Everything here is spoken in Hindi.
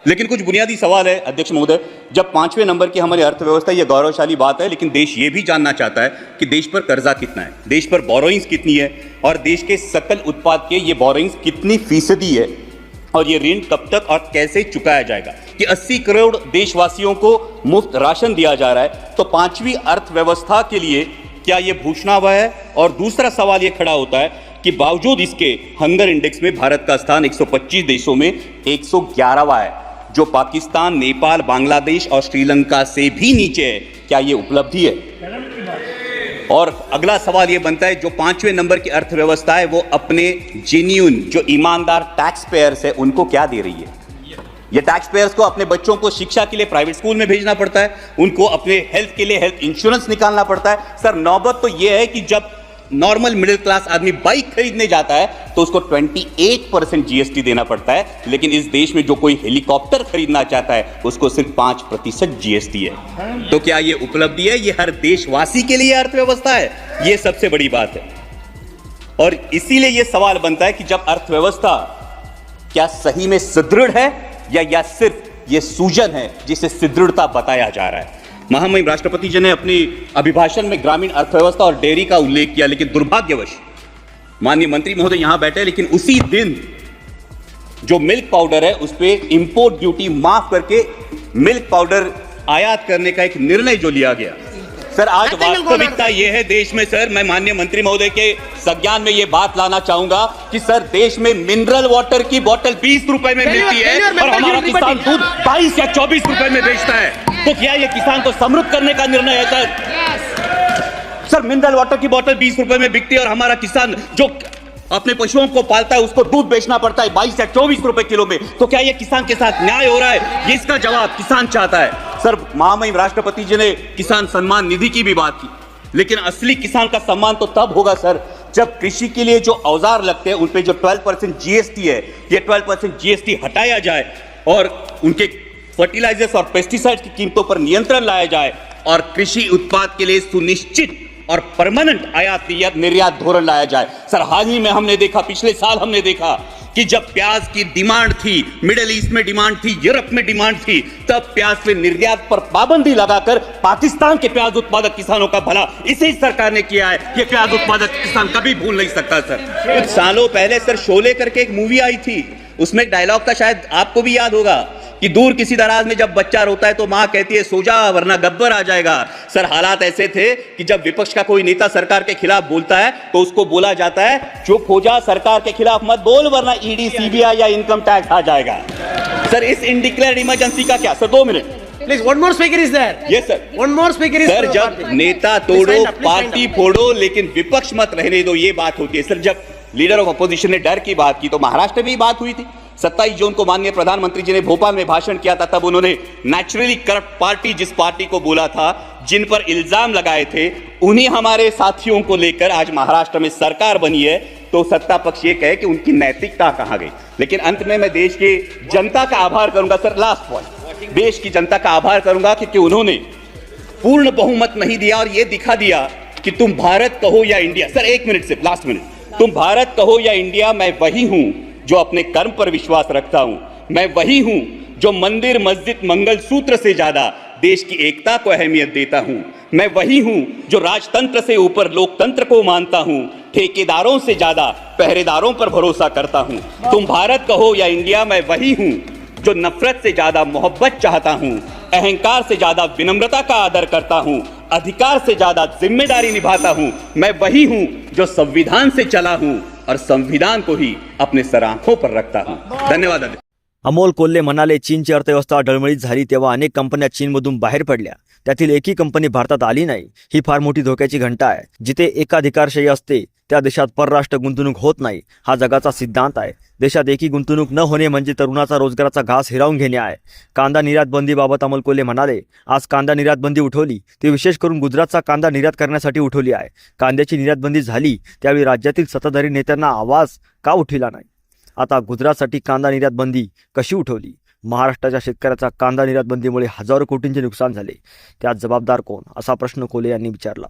लेकिन कुछ बुनियादी सवाल है अध्यक्ष महोदय। जब 5वें नंबर की हमारी अर्थव्यवस्था, ये गौरवशाली बात है, लेकिन देश ये भी जानना चाहता है कि देश पर कर्जा कितना है, देश पर बोरोइंग्स कितनी है और देश के सकल उत्पाद के ये बोरोइंग्स कितनी फीसदी है और ये ऋण कब तक और कैसे चुकाया जाएगा। कि 80 करोड़ देशवासियों को मुफ्त राशन दिया जा रहा है, तो 5वीं अर्थव्यवस्था के लिए क्या ये भूषणावह है? और दूसरा सवाल ये खड़ा होता है कि बावजूद इसके हंगर इंडेक्स में भारत का स्थान 125 देशों में 111वां है, जो पाकिस्तान, नेपाल, बांग्लादेश और श्रीलंका से भी नीचे है। क्या ये उपलब्धि है? और अगला सवाल ये बनता है, जो 5वें नंबर की अर्थव्यवस्था है वो अपने जेन्युइन, जो ईमानदार टैक्स पेयर्स है, उनको क्या दे रही है? ये टैक्स पेयर्स को अपने बच्चों को शिक्षा के लिए प्राइवेट स्कूल में भेजना पड़ता है, उनको अपने हेल्थ के लिए हेल्थ इंश्योरेंस निकालना पड़ता है। सर, नौबत तो ये है कि जब नॉर्मल मिडिल क्लास आदमी बाइक खरीदने जाता है तो उसको 28% जीएसटी देना पड़ता है, लेकिन इस देश में जो कोई हेलीकॉप्टर खरीदना चाहता है उसको सिर्फ 5% जीएसटी है। तो क्या ये उपलब्धि है? ये हर देशवासी के लिए अर्थव्यवस्था है? ये सबसे बड़ी बात है। और इसीलिए ये सवाल बनता है कि जब अर्थव्यवस्था क्या सही में सुदृढ़ है या सिर्फ ये सूजन है जिसे सुदृढ़ता बताया जा रहा है। महामहिम राष्ट्रपति जी ने अपने अभिभाषण में ग्रामीण अर्थव्यवस्था और डेयरी का उल्लेख किया, लेकिन दुर्भाग्यवश माननीय मंत्री महोदय यहां बैठे, लेकिन उसी दिन जो मिल्क पाउडर है उस पर इंपोर्ट ड्यूटी माफ करके मिल्क पाउडर आयात करने का एक निर्णय जो लिया गया। सर, आज वास्तविकता ये है देश में, सर, मैं माननीय मंत्री महोदय के संज्ञान में ये बात लाना चाहूंगा कि सर, देश में मिनरल वाटर की बोतल 20 रुपए में मिलती है और हमारा किसान दूध 22 या 24 रुपए में बेचता है। तो क्या ये किसान को समृद्ध करने का निर्णय है? सर, मिनरल वाटर की बोतल 20 रुपए में बिकती है और हमारा किसान जो अपने पशुओं को पालता है उसको दूध बेचना पड़ता है 22 या 24 रुपए किलो में। तो क्या ये किसान के साथ न्याय हो रहा है? ये इसका जवाब किसान चाहता है। सर, महामहिम राष्ट्रपति जी ने किसान सम्मान निधि की भी बात की, लेकिन असली किसान का सम्मान तो तब होगा सर जब कृषि के लिए जो औजार लगते हैं उन पे जो 12% जीएसटी है, ये 12% जीएसटी हटाया जाए और उनके फर्टिलाइजर्स और पेस्टिसाइड्स की कीमतों पर नियंत्रण लाया जाए और कृषि उत्पाद के लिए सुनिश्चित और परमानेंट आयात निर्यात धोरण लाया जाए। सर, हाल ही में हमने देखा, पिछले साल हमने देखा कि जब प्याज की डिमांड थी, मिडिल ईस्ट में डिमांड थी, यूरोप में डिमांड थी, तब प्याज के निर्यात पर पाबंदी लगाकर पाकिस्तान के प्याज उत्पादक किसानों का भला इसी सरकार ने किया है। ये प्याज उत्पादक किसान कभी भूल नहीं सकता। सर, कुछ सालों पहले सर शोले करके एक मूवी आई थी, उसमें एक डायलॉग था, शायद आपको भी याद होगा, कि दूर किसी दराज में जब बच्चा रोता है तो मां कहती है सो जा वरना गब्बर आ जाएगा। सर, हालात ऐसे थे कि जब विपक्ष का कोई नेता सरकार के खिलाफ बोलता है तो उसको बोला जाता है चुप हो जा, सरकार के खिलाफ मत बोल वरना ईडी, सीबीआई या इनकम टैक्स आ जाएगा। सर, इस इनडिक्लेयर्ड इमरजेंसी का क्या? Sir, 2 minute Please, one more speaker is there. Yes, sir. One more speaker is sir, जब नेता तोड़ो, पार्टी फोड़ो, लेकिन विपक्ष मत रहने दो, ये बात होती है। सर, जब लीडर ऑफ अपोजिशन ने डर की बात की तो महाराष्ट्र में ही बात हुई थी। 27 जून को माननीय प्रधानमंत्री जी ने भोपाल में भाषण किया था, तब उन्होंने नेचुरली करप्ट पार्टी जिस पार्टी को बोला था, जिन पर इल्जाम लगाए थे, उन्हीं हमारे साथियों को लेकर आज महाराष्ट्र में सरकार बनी है। तो सत्ता पक्ष ये कहे कि उनकी नैतिकता कहां गई। लेकिन अंत में मैं देश की जनता का आभार करूंगा। सर, लास्ट पॉइंट, देश की जनता का आभार करूंगा क्योंकि उन्होंने पूर्ण बहुमत नहीं दिया और यह दिखा दिया कि तुम भारत कहो या इंडिया। सर, 1 मिनट से लास्ट मिनट, तुम भारत कहो या इंडिया, मैं वही हूं जो अपने कर्म पर विश्वास रखता हूं। मैं वही हूं जो मंदिर, मस्जिद, मंगलसूत्र से ज्यादा देश की एकता को अहमियत देता हूं। मैं वही हूं जो राजतंत्र से ऊपर लोकतंत्र को मानता हूं, ठेकेदारों से ज्यादा पहरेदारों पर भरोसा करता हूं। तुम भारत कहो या इंडिया, मैं वही हूं जो नफरत से ज्यादा मोहब्बत चाहता हूं, अहंकार से ज्यादा विनम्रता का आदर करता हूं, अधिकार से ज्यादा जिम्मेदारी निभाता हूं। मैं वही हूं जो संविधान से चला हूं और संविधान को ही अपने सर आंखों पर रखता हूं। धन्यवाद। अमोल कोल्हे म्हणाले, चीनची अर्थव्यवस्था डळमळीत झाली तेव्हा अनेक कंपन्या चीनमधून बाहेर पडल्या, त्यातील एकही कंपनी भारतात आली नाही। ही फार मोठी धोक्याची घंटा आहे। जिथे एकाधिकारशाही असते त्या देशात परराष्ट्र गुंतवणूक होत नाही, हा जगाचा सिद्धांत आहे। देशात एकी गुंतवणूक न होणे म्हणजे तरुणाचा रोजगाराचा घास हिरावून घेणे आहे। कांदा निर्यात बंदीबाबत अमोल कोल्हे म्हणाले, आज कांदा निर्यात बंदी उठवली ती विशेष करून गुजरातचा कांदा निर्यात करण्यासाठी उठवली आहे। कांद्याची निर्यात बंदी झाली त्यावेळी राज्यातील सत्ताधारी नेत्यांना आवाज का उठविला नाही? आता गुजरातसाठी कांदा निर्यात बंदी कशी उठवली? महाराष्ट्राच्या शेतकऱ्याचा कांदा निर्यात बंदीमुळे हजारो कोटींचे नुकसान झाले, त्यात जबाबदार कोण, असा प्रश्न कोल्हे यांनी विचारला।